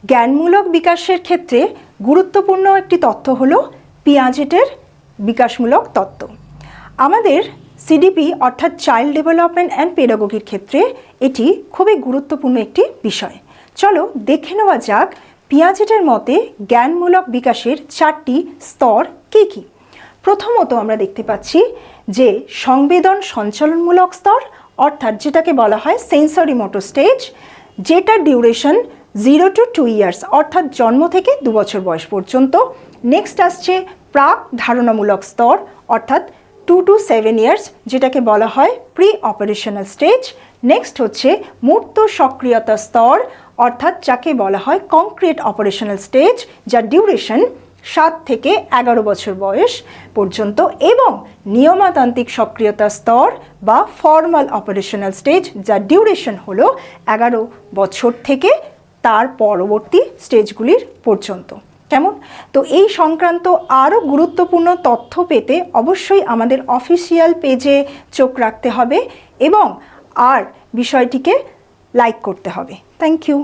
জ্ঞানমূলক বিকাশের ক্ষেত্রে গুরুত্বপূর্ণ একটি তত্ত্ব হলো পিয়াজেটের বিকাশমূলক তত্ত্ব। আমাদের সিডিপি অর্থাৎ চাইল্ড ডেভেলপমেন্ট অ্যান্ড পেডাগোগির ক্ষেত্রে এটি খুবই গুরুত্বপূর্ণ একটি বিষয়। চলো দেখে নেওয়া যাক পিয়াজেটের মতে জ্ঞানমূলক বিকাশের 4টি স্তর কী কী। প্রথমত আমরা দেখতে পাচ্ছি যে সংবেদন সঞ্চালনমূলক স্তর, অর্থাৎ যেটাকে বলা হয় সেন্সরি মোটর স্টেজ, যেটার ডিউরেশন 0 to 2 ইয়ার্স, অর্থাৎ জন্ম থেকে 2 বছর বয়স পর্যন্ত। নেক্সট আসছে প্রাক ধারণামূলক স্তর, অর্থাৎ 2 to 7 ইয়ার্স, যেটাকে বলা হয় প্রি অপারেশনাল স্টেজ। নেক্সট হচ্ছে মূর্ত সক্রিয়তা স্তর, অর্থাৎ যাকে বলা হয় কংক্রিট অপারেশনাল স্টেজ, যার ডিউরেশন 7 থেকে 11 বছর বয়স পর্যন্ত, এবং নিয়মতান্ত্রিক সক্রিয়তা স্তর বা ফর্মাল অপারেশনাল স্টেজ, যার ডিউরেশন হলো 11 বছর থেকে তার পরবর্তী স্টেজগুলির পর্যন্ত। কেমন? তো এই সংক্রান্ত আরও গুরুত্বপূর্ণ তথ্য পেতে অবশ্যই আমাদের অফিসিয়াল পেজে চোখ রাখতে হবে এবং বিষয়টিকে লাইক করতে হবে। Thank you.